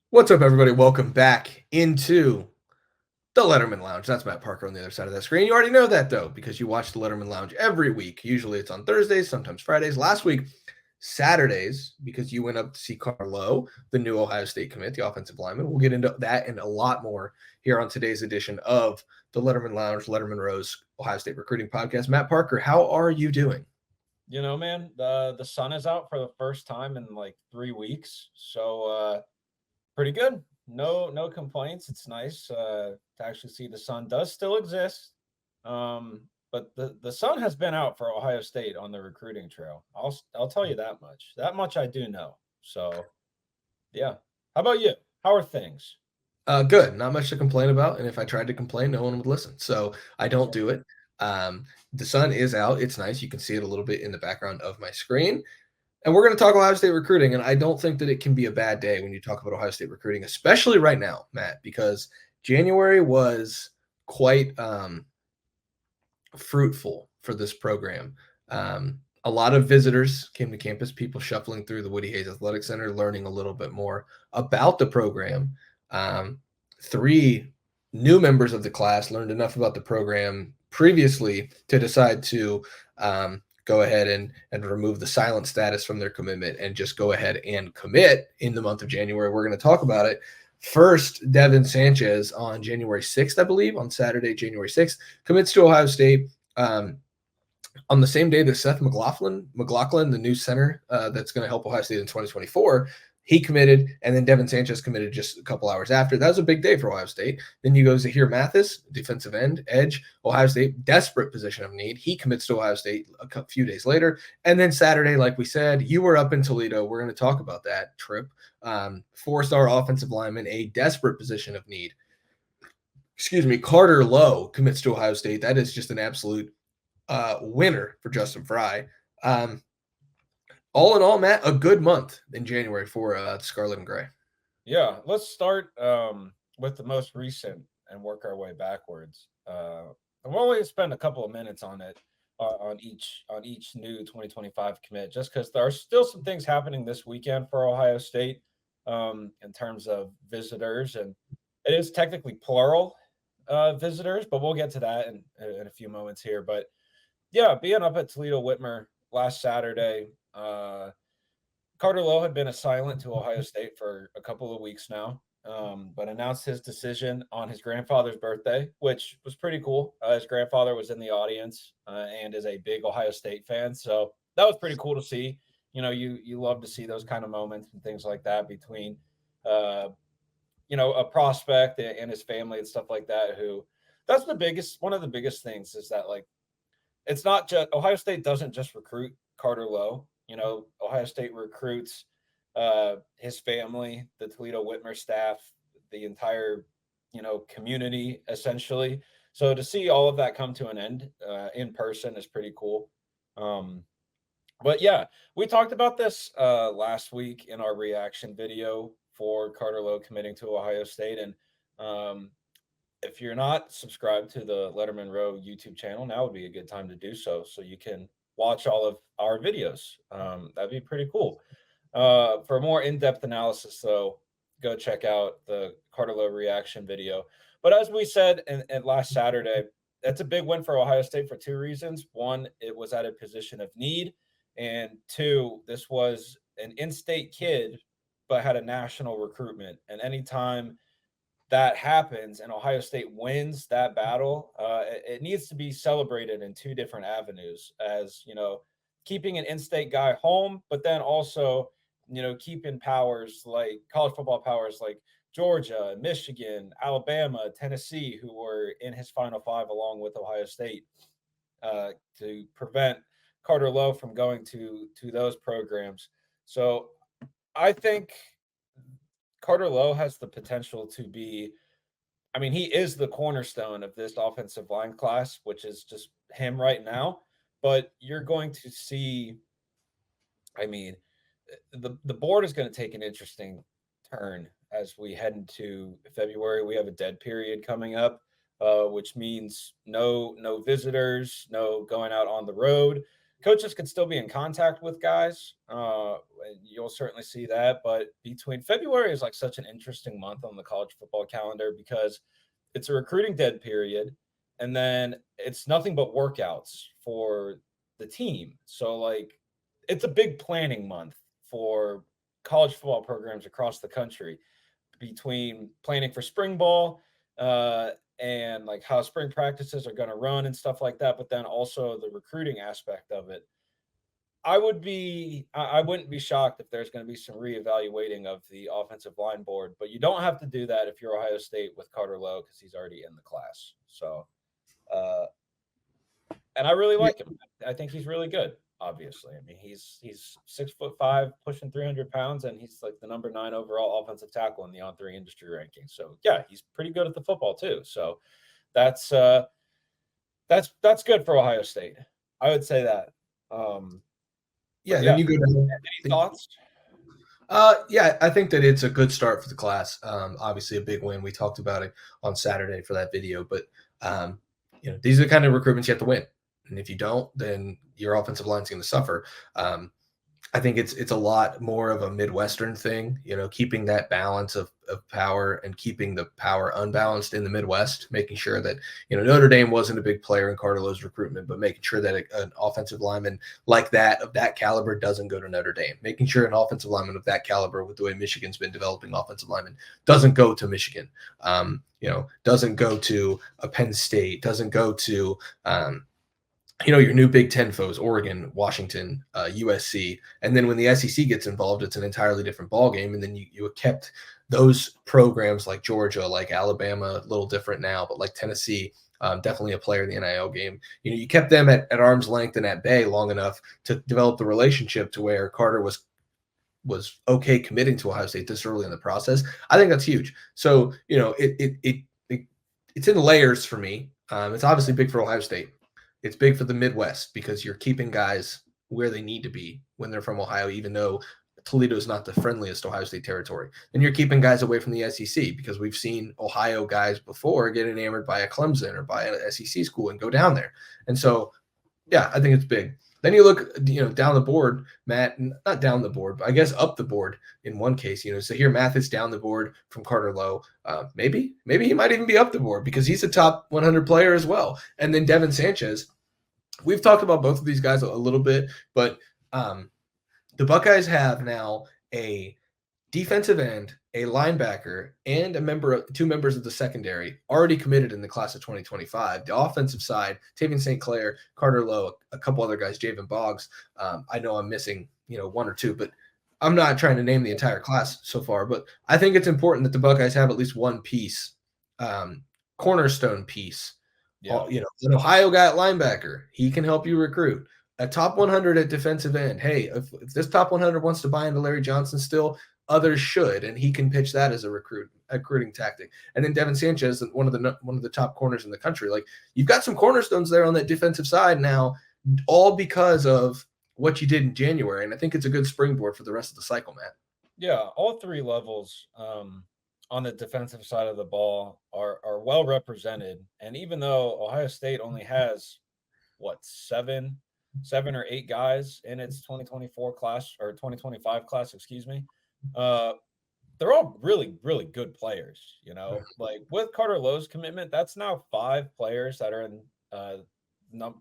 What's up, everybody? Welcome back into the Lettermen Lounge. That's Matt Parker on the other side of that screen. You already know that, though, because you watch the Lettermen Lounge every week. Usually it's on Thursdays, sometimes Fridays. Last week, Saturdays, because you went up to see Carlo, the new Ohio State commit, the offensive lineman. We'll get into that and a lot more here on today's edition of the Lettermen Lounge, Lettermen Row's Ohio State recruiting podcast. Matt Parker, how are you doing? Man, the sun is out for the first time in like 3 weeks, so pretty good. No complaints. It's nice to actually see the sun does still exist. But the sun has been out for Ohio State on the recruiting trail. I'll tell you that much. That much I do know. So yeah. How about you? How are things? Good. Not much to complain about. And if I tried to complain, no one would listen. So I don't do it. The sun is out. It's nice. You can see it a little bit in the background of my screen. And we're going to talk Ohio State recruiting. And I don't think that it can be a bad day when you talk about Ohio State recruiting, especially right now, Matt, because January was quite fruitful for this program. A lot of visitors came to campus, people shuffling through the Woody Hayes Athletic Center, learning a little bit more about the program. Three new members of the class learned enough about the program previously to decide to go ahead and remove the silent status from their commitment and just go ahead and commit in the month of January. We're going to talk about it. First, Devin Sanchez on January 6th, I believe, on Saturday, January 6th, commits to Ohio State. On the same day that Seth McLaughlin, the new center that's going to help Ohio State in 2024, he committed, and then Devin Sanchez committed just a couple hours after. That was a big day for Ohio State. Then you go to Zahir Mathis, defensive end, edge, Ohio State, desperate position of need. He commits to Ohio State a few days later. And then Saturday, like we said, you were up in Toledo. We're going to talk about that trip. Four-star offensive lineman, a desperate position of need. Excuse me, Carter Lowe commits to Ohio State. That is just an absolute winner for Justin Fry. All in all, Matt, a good month in January for Scarlet and Gray. Yeah, let's start with the most recent and work our way backwards. And we'll only spend a couple of minutes on it on each new 2025 commit, just because there are still some things happening this weekend for Ohio State in terms of visitors, and it is technically plural visitors, but we'll get to that in a few moments here. But yeah, being up at Toledo Whitmer last Saturday. Carter Lowe had been a silent to Ohio State for a couple of weeks now, but announced his decision on his grandfather's birthday, which was pretty cool. His grandfather was in the audience and is a big Ohio State fan, so that was pretty cool to see. You love to see those kind of moments and things like that between, uh, a prospect and his family and stuff like that. That's one of the biggest things is that like it's not just Ohio State doesn't just recruit Carter Lowe. Ohio State recruits his family, the Toledo Whitmer staff, the entire community essentially. So to see all of that come to an end in person is pretty cool. Um, but yeah, we talked about this last week in our reaction video for Carter Lowe committing to Ohio State, and um, if you're not subscribed to the Lettermen Row YouTube channel, now would be a good time to do so, so you can watch all of our videos. That'd be pretty cool. For more in-depth analysis, though, go check out the Carter Lowe reaction video. But as we said in last Saturday, that's a big win for Ohio State for two reasons. One, it was at a position of need, and two, this was an in-state kid, but had a national recruitment. And anytime that happens and Ohio State wins that battle, it needs to be celebrated in two different avenues as, keeping an in-state guy home, but then also, keeping powers like college football powers like Georgia, Michigan, Alabama, Tennessee, who were in his final five along with Ohio State, to prevent Carter Lowe from going to those programs. So I think Carter Lowe has the potential to be. I mean, he is the cornerstone of this offensive line class, which is just him right now. But you're going to see, I mean, the board is going to take an interesting turn as we head into February. We have a dead period coming up, which means no visitors, no going out on the road. Coaches can still be in contact with guys. You'll certainly see that. But between February is like such an interesting month on the college football calendar because it's a recruiting dead period. And then it's nothing but workouts for the team. So, like, it's a big planning month for college football programs across the country between planning for spring ball and like how spring practices are going to run and stuff like that, but then also the recruiting aspect of it. I wouldn't be shocked if there's going to be some reevaluating of the offensive line board, but you don't have to do that if you're Ohio State with Carter Lowe because he's already in the class. So, uh, and I really Yeah, like him. I think he's really good. Obviously, I mean he's 6'5", pushing 300 pounds, and he's like the number 9 overall offensive tackle in the On3 industry ranking. So yeah, he's pretty good at the football too. So that's that's good for Ohio State. I would say that. But yeah. yeah, Then you go down. any thoughts? Yeah, I think that it's a good start for the class. Obviously, a big win. We talked about it on Saturday for that video, but these are the kind of recruitments you have to win, and if you don't, then your offensive line's going to suffer. I think it's a lot more of a Midwestern thing, keeping that balance of power and keeping the power unbalanced in the Midwest, making sure that, Notre Dame wasn't a big player in Carter Lowe's recruitment, but making sure that an offensive lineman like that, of that caliber, doesn't go to Notre Dame, making sure an offensive lineman of that caliber, with the way Michigan's been developing offensive linemen, doesn't go to Michigan, doesn't go to a Penn State, doesn't go to, your new Big Ten foes, Oregon, Washington, USC. And then when the SEC gets involved, it's an entirely different ballgame. And then you kept those programs like Georgia, like Alabama, a little different now, but like Tennessee, definitely a player in the NIL game. You kept them at arm's length and at bay long enough to develop the relationship to where Carter was okay committing to Ohio State this early in the process. I think that's huge. So, it's in layers for me. It's obviously big for Ohio State. It's big for the Midwest because you're keeping guys where they need to be when they're from Ohio, even though Toledo is not the friendliest Ohio State territory. Then you're keeping guys away from the SEC because we've seen Ohio guys before get enamored by a Clemson or by an SEC school and go down there. And so, yeah, I think it's big. Then you look, down the board, Matt, not down the board, but I guess up the board in one case, so here Mathis down the board from Carter Lowe. Maybe he might even be up the board because he's a top 100 player as well. And then Devin Sanchez. We've talked about both of these guys a little bit, but the Buckeyes have now a defensive end, a linebacker, and two members of the secondary already committed in the class of 2025. The offensive side, Tavian St. Clair, Carter Lowe, a couple other guys, Javen Boggs. I know I'm missing, one or two, but I'm not trying to name the entire class so far. But I think it's important that the Buckeyes have at least one piece, cornerstone piece. Yeah. An Ohio guy at linebacker, he can help you recruit. A top 100 at defensive end. Hey, if this top 100 wants to buy into Larry Johnson still, others should, and he can pitch that as a recruiting tactic. And then Devin Sanchez, one of the top corners in the country. Like, you've got some cornerstones there on that defensive side now, all because of what you did in January. And I think it's a good springboard for the rest of the cycle, Matt. Yeah, all three levels on the defensive side of the ball are well represented. And even though Ohio State only has seven or eight guys in its 2024 class or 2025 class, excuse me, they're all really, really good players. Like with Carter Lowe's commitment, that's now 5 players that are in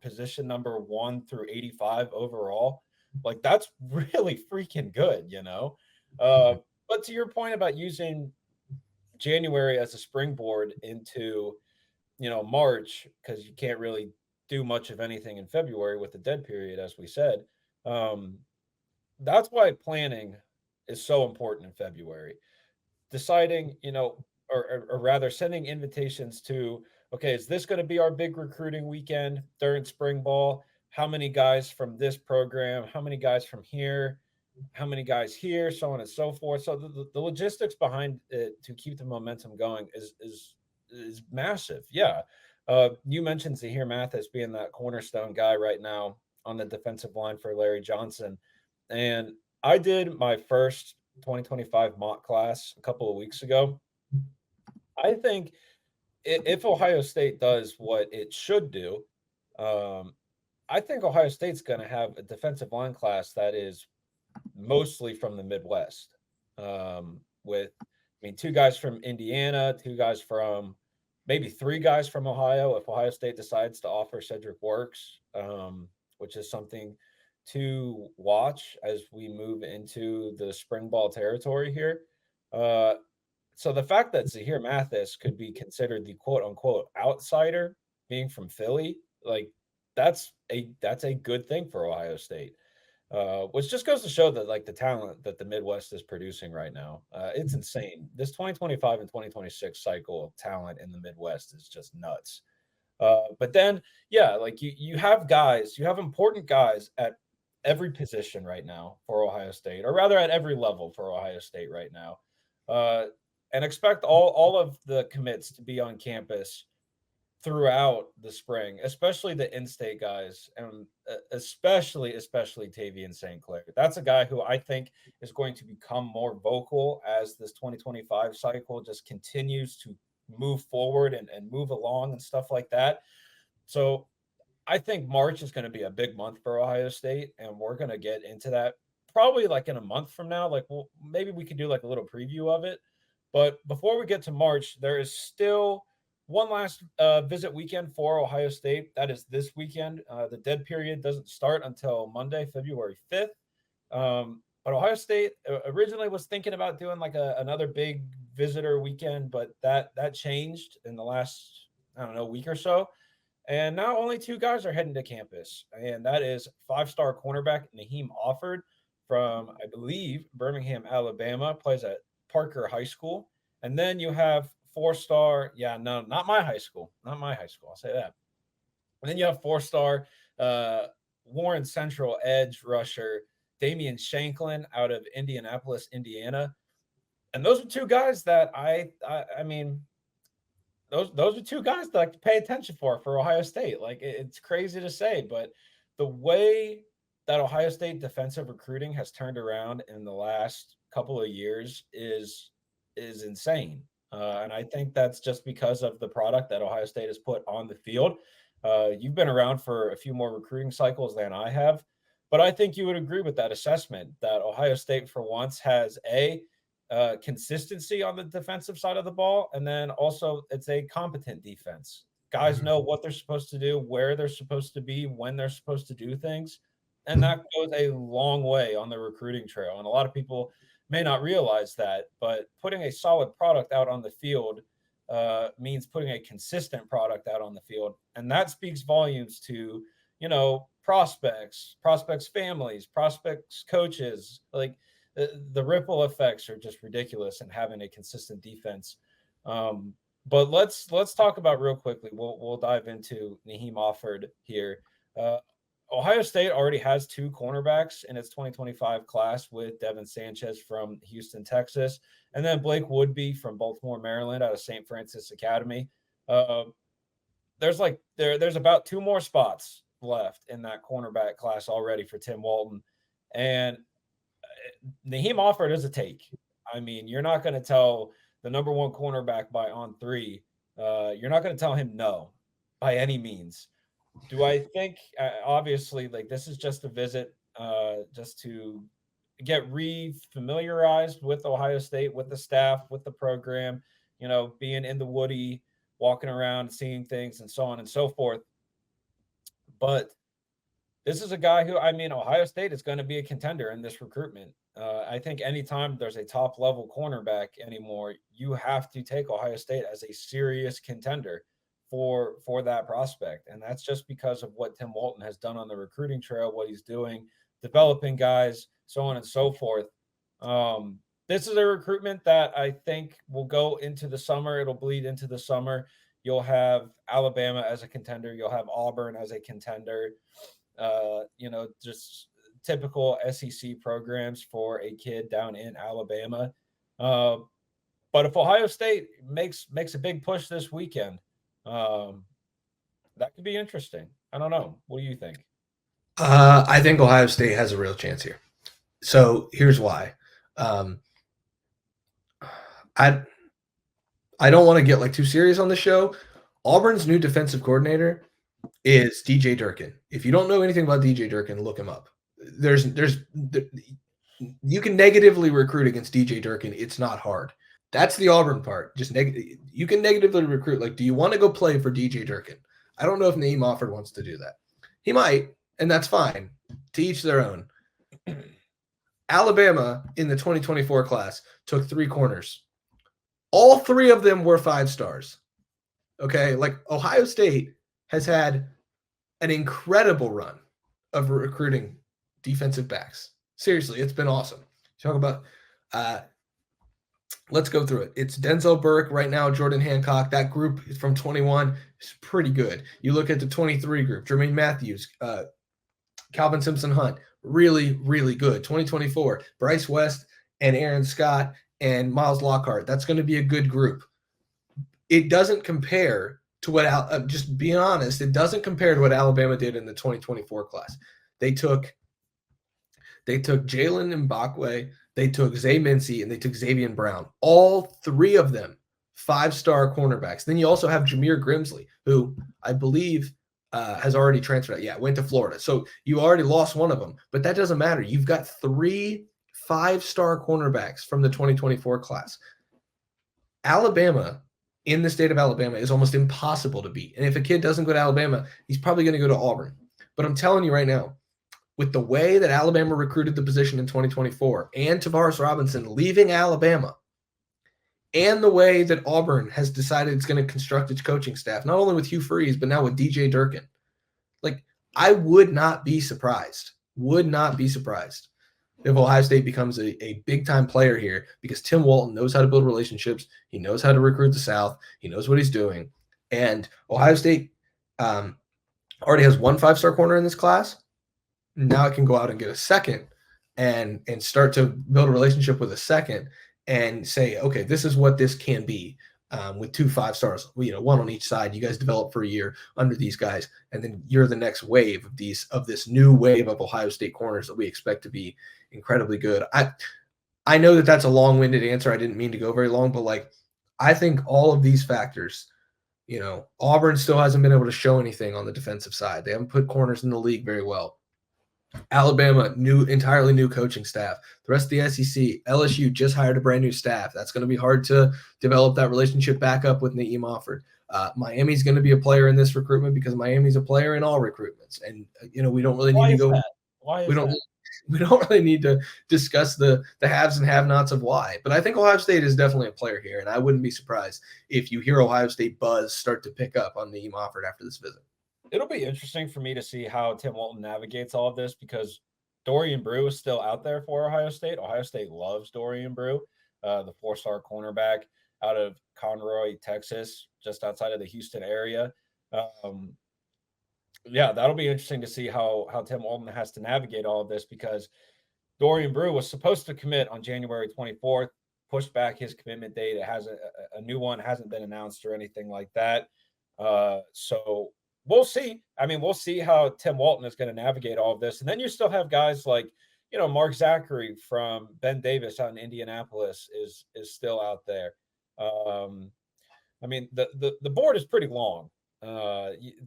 position number 1 through 85 overall. Like, that's really freaking good, But to your point about using January as a springboard into, March, because you can't really do much of anything in February with the dead period, as we said. That's why planning is so important in February. Deciding, or rather sending invitations to, okay, is this going to be our big recruiting weekend during spring ball? How many guys from this program? How many guys from here? How many guys here? So on and so forth. So the logistics behind it to keep the momentum going is massive. Yeah. You mentioned Zahir Mathis being that cornerstone guy right now on the defensive line for Larry Johnson. And I did my first 2025 mock class a couple of weeks ago. I think if Ohio State does what it should do, I think Ohio State's going to have a defensive line class that is mostly from the Midwest. With, I mean, two guys from Indiana, two guys from maybe three guys from Ohio if Ohio State decides to offer Cedric Works, which is something to watch as we move into the spring ball territory here. Uh, so the fact that Zahir Mathis could be considered the quote unquote outsider, being from Philly, like that's a good thing for Ohio State. Which just goes to show that like the talent that the Midwest is producing right now, it's insane. This 2025 and 2026 cycle of talent in the Midwest is just nuts. But then, yeah, like you have guys, you have important guys at every position right now for Ohio State, or rather at every level for Ohio State right now. Uh, and expect all of the commits to be on campus throughout the spring, especially the in-state guys, and especially Tavian St. Clair. That's a guy who I think is going to become more vocal as this 2025 cycle just continues to move forward and move along and stuff like that. So I think March is going to be a big month for Ohio State, and we're going to get into that probably like in a month from now. Like, well, maybe we could do like a little preview of it. But before we get to March, there is still one last visit weekend for Ohio State. That is this weekend. The dead period doesn't start until Monday, February 5th. But Ohio State originally was thinking about doing like another big visitor weekend, but that changed in the last, I don't know, week or so. And now only two guys are heading to campus, and that is five-star cornerback Naim Offord from, I believe, Birmingham, Alabama, plays at Parker High School. And then you have four-star, yeah, no, not my high school, not my high school, I'll say that. And then you have four-star Warren Central edge rusher Damen Shanklin out of Indianapolis, Indiana. And those are two guys that I mean, those are two guys that I to pay attention for Ohio State. Like it's crazy to say, but the way that Ohio State defensive recruiting has turned around in the last couple of years is insane. And I think that's just because of the product that Ohio State has put on the field. You've been around for a few more recruiting cycles than I have, but I think you would agree with that assessment that Ohio State, for once, has consistency on the defensive side of the ball, and then also it's a competent defense. Guys know what they're supposed to do, where they're supposed to be, when they're supposed to do things, and that goes a long way on the recruiting trail. And a lot of people may not realize that, but putting a solid product out on the field means putting a consistent product out on the field, and that speaks volumes to prospects, families, prospects, coaches. Like the ripple effects are just ridiculous in having a consistent defense. But let's talk about real quickly. We'll dive into Naim Offord here. Ohio State already has two cornerbacks in its 2025 class with Devin Sanchez from Houston, Texas, and then Blake Woodby from Baltimore, Maryland, out of St. Francis Academy. There's about two more spots left in that cornerback class already for Tim Walton, and Naim Offord is a take. I mean, you're not going to tell the number one cornerback by on three. You're not going to tell him no by any means. Do I think, obviously, like this is just a visit, just to get re-familiarized with Ohio State, with the staff, with the program, being in the Woody, walking around, seeing things, and so on and so forth. But this is a guy who, I mean, Ohio State is going to be a contender in this recruitment. I think anytime there's a top level cornerback anymore, you have to take Ohio State as a serious contender for that prospect. And that's just because of what Tim Walton has done on the recruiting trail, what he's doing, developing guys, so on and so forth. This is a recruitment that I think will go into the summer. It'll bleed into the summer. You'll have Alabama as a contender. You'll have Auburn as a contender. Just typical SEC programs for a kid down in Alabama. But if Ohio State makes a big push this weekend, that could be interesting. I don't know. What do you think? I think Ohio State has a real chance here. So here's why. I don't want to get like too serious on the show. Auburn's new defensive coordinator is DJ Durkin. If you don't know anything about DJ Durkin, look him up. You can negatively recruit against DJ Durkin. It's not hard. That's the Auburn part. You can negatively recruit. Like, do you want to go play for DJ Durkin? I don't know if Naim Offord wants to do that. He might, and that's fine. To each their own. Alabama in the 2024 class took 3 corners. All 3 of them were 5 stars. Okay, like Ohio State has had an incredible run of recruiting defensive backs. Seriously, it's been awesome. Talk about let's go through it. It's Denzel Burke right now, Jordan Hancock. That group from 21 is pretty good. You look at the 23 group, Jermaine Matthews, Calvin Simpson-Hunt, really, really good. 2024, Bryce West and Aaron Scott and Miles Lockhart. That's going to be a good group. It doesn't compare to what just being honest, it doesn't compare to what Alabama did in the 2024 class. They took Jalen Mbakwe, they took Zay Mincy, and they took Xavier Brown. All 3 of them 5-star cornerbacks. Then you also have Jameer Grimsley, who I believe has already transferred. Yeah, went to Florida. So you already lost one of them, but that doesn't matter. You've got 3 5-star cornerbacks from the 2024 class. Alabama, in the state of Alabama, is almost impossible to beat. And if a kid doesn't go to Alabama, he's probably going to go to Auburn. But I'm telling you right now, with the way that Alabama recruited the position in 2024 and Tavares Robinson leaving Alabama, and the way that Auburn has decided it's going to construct its coaching staff, not only with Hugh Freeze, but now with DJ Durkin, like, I would not be surprised if Ohio State becomes a big-time player here, because Tim Walton knows how to build relationships. He knows how to recruit the South. He knows what he's doing. And Ohio State already has 1 5-star corner in this class. Now it can go out and get a second and start to build a relationship with a second and say, okay, this is what this can be with 2 5-stars, one on each side. You guys develop for a year under these guys, and then you're the next wave of this new wave of Ohio State corners that we expect to be incredibly good. I know that that's a long-winded answer. I didn't mean to go very long, but like, I think all of these factors, Auburn still hasn't been able to show anything on the defensive side. They haven't put corners in the league very well. Alabama, entirely new coaching staff. The rest of the SEC, LSU just hired a brand new staff. That's going to be hard to develop that relationship back up with Naim Offord. Miami's going to be a player in this recruitment because Miami's a player in all recruitments, and we don't really need to go. We don't really need to discuss the haves and have-nots of why. But I think Ohio State is definitely a player here, and I wouldn't be surprised if you hear Ohio State buzz start to pick up on Naim Offord after this visit. It'll be interesting for me to see how Tim Walton navigates all of this, because Dorian Brew is still out there for Ohio State. Ohio State loves Dorian Brew, the 4-star cornerback out of Conroy, Texas, just outside of the Houston area. Yeah, that'll be interesting to see how Tim Walton has to navigate all of this, because Dorian Brew was supposed to commit on January 24th, pushed back his commitment date. It hasn't, a new one hasn't been announced or anything like that. So we'll see. I mean, we'll see how Tim Walton is going to navigate all of this. And then you still have guys like, Mark Zachary from Ben Davis out in Indianapolis is still out there. I mean, the board is pretty long.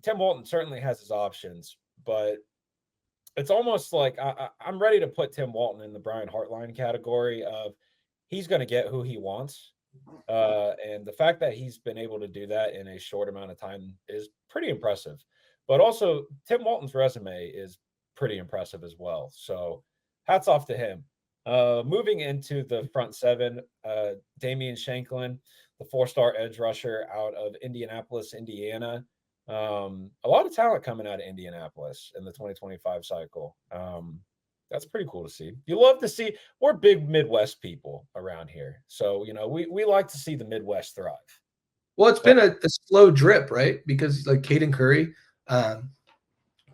Tim Walton certainly has his options, but it's almost like I'm ready to put Tim Walton in the Brian Hartline category of he's going to get who he wants. And the fact that he's been able to do that in a short amount of time is pretty impressive. But also, Tim Walton's resume is pretty impressive as well. So hats off to him. Moving into the front 7, Damen Shanklin, the 4-star edge rusher out of Indianapolis, Indiana. A lot of talent coming out of Indianapolis in the 2025 cycle. That's pretty cool to see. You love to see, we're big Midwest people around here. So, we like to see the Midwest thrive. Well, it's been a slow drip, right? Because like Caden Curry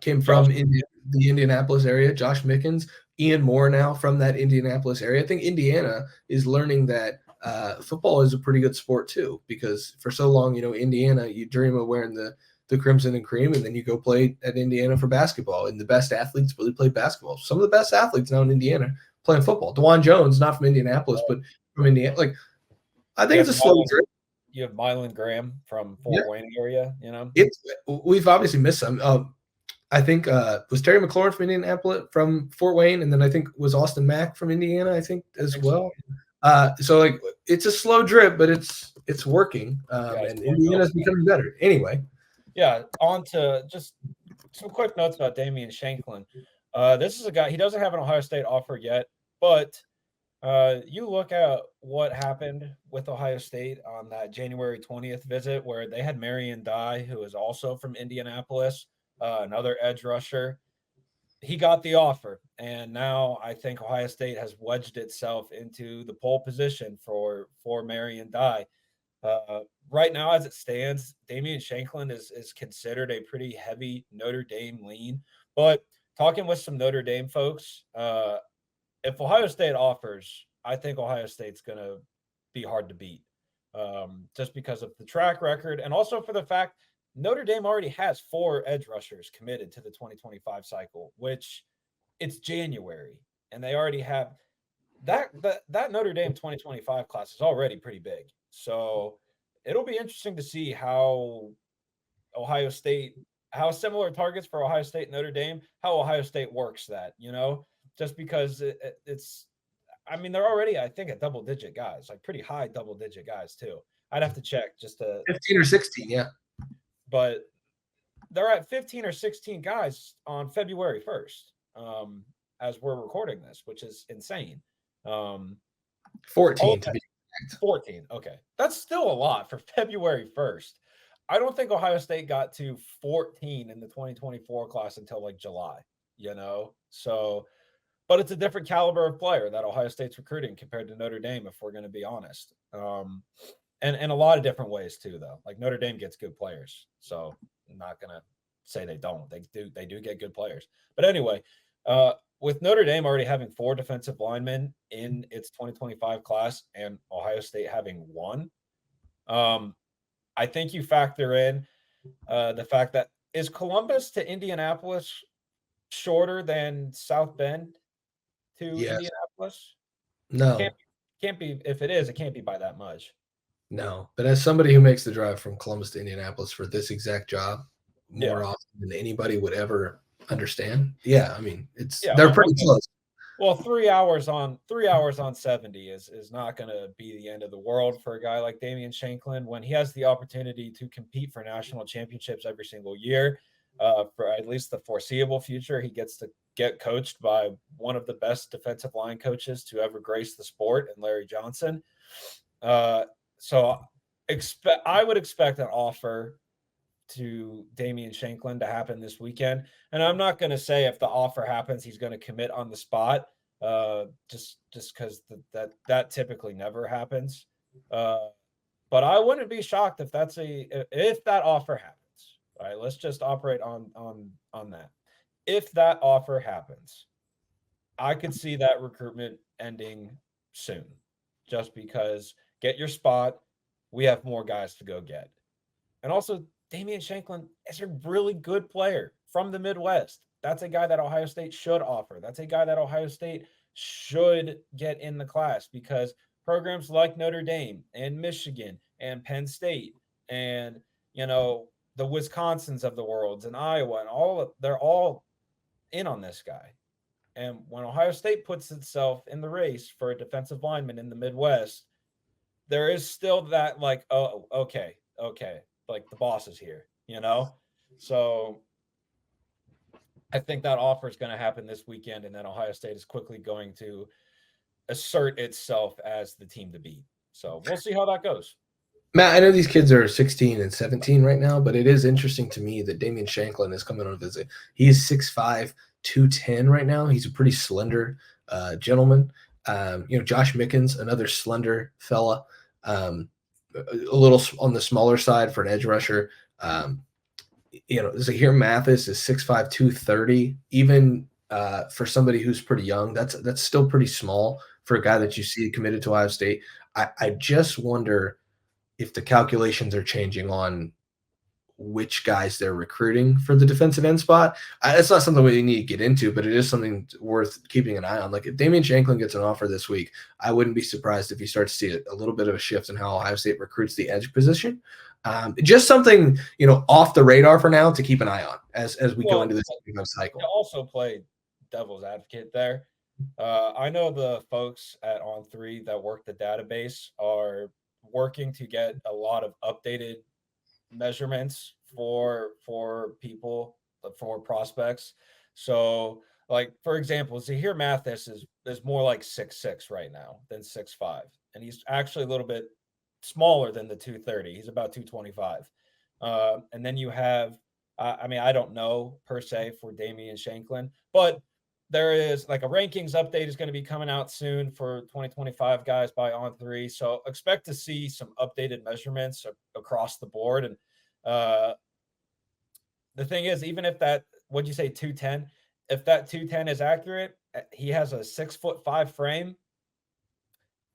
came from the Indianapolis area, Josh Mickens, Ian Moore now from that Indianapolis area. I think Indiana is learning that football is a pretty good sport too, because for so long, Indiana, you dream of wearing the crimson and cream, and then you go play at Indiana for basketball, and the best athletes really play basketball. Some of the best athletes now in Indiana playing football. DeJuan Jones, not from Indianapolis, but from Indiana. Like, I think it's a slow drip. you have Mylan Graham from Yeah, Fort Wayne area. we've obviously missed some. I think was Terry McLaurin from Indianapolis from Fort Wayne, and then I think was Austin Mack from Indiana, I think as well. So like it's a slow drip, but it's working, and Indiana's becoming better. Anyway, yeah. On to just some quick notes about Damen Shanklin. This is a guy. He doesn't have an Ohio State offer yet, but you look at what happened with Ohio State on that January 20th visit, where they had Marion Dye, who is also from Indianapolis, another edge rusher. He got the offer, and now I think Ohio State has wedged itself into the pole position for Marion Dye. Right now, as it stands, Damen Shanklin is considered a pretty heavy Notre Dame lean. But talking with some Notre Dame folks, if Ohio State offers, I think Ohio State's going to be hard to beat, just because of the track record, and also for the fact Notre Dame already has 4 edge rushers committed to the 2025 cycle, which it's January, and they already have that Notre Dame 2025 class is already pretty big. So it'll be interesting to see how similar targets for Ohio State and Notre Dame, how Ohio State works that, just because it's, I mean, they're already, I think, at double-digit guys, like pretty high double-digit guys too. I'd have to check just to 15 or 16, yeah. But they're at 15 or 16 guys on February 1st, as we're recording this, which is insane. 14 to be exact. 14. Okay. That's still a lot for February 1st. I don't think Ohio State got to 14 in the 2024 class until like July, So, but it's a different caliber of player that Ohio State's recruiting compared to Notre Dame, if we're going to be honest. And a lot of different ways too, though. Like Notre Dame gets good players, so I'm not gonna say they don't. They do get good players. But anyway, with Notre Dame already having 4 defensive linemen in its 2025 class, and Ohio State having 1, I think you factor in the fact that is Columbus to Indianapolis shorter than South Bend to Indianapolis? No, can't be. If it is, it can't be by that much. No, but as somebody who makes the drive from Columbus to Indianapolis for this exact job more often than anybody would ever understand, I mean, they're pretty close. Well, 3 hours on 70 is not going to be the end of the world for a guy like Damen Shanklin when he has the opportunity to compete for national championships every single year. For at least the foreseeable future, he gets to get coached by one of the best defensive line coaches to ever grace the sport, and Larry Johnson. So I would expect an offer to Damen Shanklin to happen this weekend. And I'm not going to say if the offer happens, he's going to commit on the spot, just because that typically never happens. But I wouldn't be shocked if if that offer happens. All right, let's just operate on that. If that offer happens, I could see that recruitment ending soon, just because get your spot. We have more guys to go get. And also, Damen Shanklin is a really good player from the Midwest. That's a guy that Ohio State should offer. That's a guy that Ohio State should get in the class, because programs like Notre Dame and Michigan and Penn State and, the Wisconsins of the world and Iowa and they're all in on this guy. And when Ohio State puts itself in the race for a defensive lineman in the Midwest, there is still that like, oh, okay, like the boss is here, So I think that offer is going to happen this weekend, and then Ohio State is quickly going to assert itself as the team to beat. So we'll see how that goes. Matt, I know these kids are 16 and 17 right now, but it is interesting to me that Damen Shanklin is coming on a visit. He's 6'5", 210 right now. He's a pretty slender gentleman. Josh Mickens, another slender fella, a little on the smaller side for an edge rusher. Zahir Mathis is 6'5", 230. Even for somebody who's pretty young, that's still pretty small for a guy that you see committed to Ohio State. I just wonder if the calculations are changing on which guys they're recruiting for the defensive end spot. It's not something we need to get into, but it is something worth keeping an eye on. Like if Damen Shanklin gets an offer this week, I wouldn't be surprised if you start to see a little bit of a shift in how Ohio State recruits the edge position. Just something, off the radar for now to keep an eye on as we go into this cycle. To also play devil's advocate there. I know the folks at On3 that work the database are working to get a lot of updated measurements for people, for prospects. So, like for example, Zahir Mathis is more like 6'6" right now than 6'5", and he's actually a little bit smaller than the 230. He's about 225. And then you have, I don't know per se for Damen Shanklin, but there is like a rankings update is going to be coming out soon for 2025 guys by On3. So expect to see some updated measurements across the board. And the thing is, even if that, what'd you say, 210? If that 210 is accurate, he has a 6'5" frame.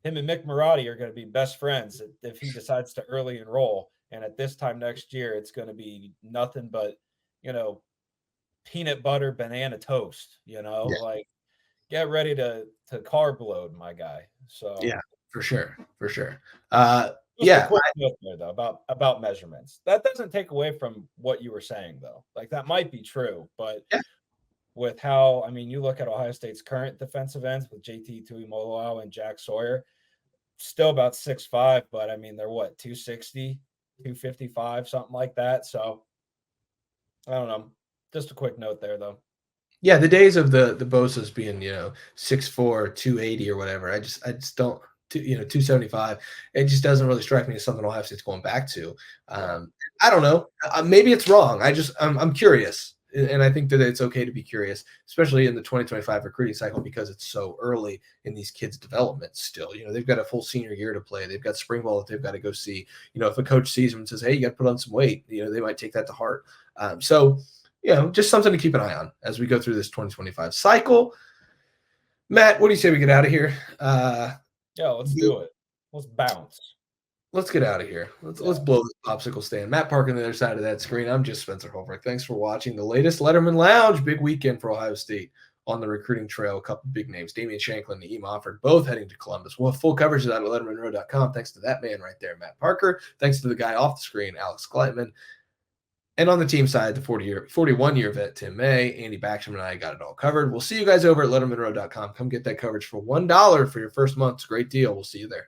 Him and Mick Marotti are going to be best friends if he decides to early enroll. And at this time next year, it's going to be nothing but, peanut butter banana toast, like get ready to carb load, my guy. So yeah, for sure. A quick note there though about measurements. That doesn't take away from what you were saying though. Like that might be true, but with how you look at Ohio State's current defensive ends with JT Tuimoloau and Jack Sawyer, still about 6'5", but they're what, 260, 255, something like that. So I don't know. Just a quick note there, though. Yeah, the days of the Bosa's being 6'4", 280 or whatever. I just don't 275. It just doesn't really strike me as something Ohio State's going back to. I don't know. Maybe it's wrong. I'm curious, and I think that it's okay to be curious, especially in the 2025 recruiting cycle because it's so early in these kids' development. Still, they've got a full senior year to play. They've got spring ball that they've got to go see. If a coach sees them and says, "Hey, you got to put on some weight," they might take that to heart. Just something to keep an eye on as we go through this 2025 cycle. Matt, what do you say we get out of here? Let's do it. Let's bounce. Let's get out of here. Let's blow this popsicle stand. Matt Parker on the other side of that screen. I'm just Spencer Holbrook. Thanks for watching the latest Lettermen Lounge. Big weekend for Ohio State on the recruiting trail. A couple big names. Damen Shanklin, Naim Offord, both heading to Columbus. We'll have full coverage of that at lettermenrow.com. Thanks to that man right there, Matt Parker. Thanks to the guy off the screen, Alex Gleitman. And on the team side, the 41-year vet, Tim May, Andy Backstrom, and I got it all covered. We'll see you guys over at lettermenrow.com. Come get that coverage for $1 for your first month. It's a great deal. We'll see you there.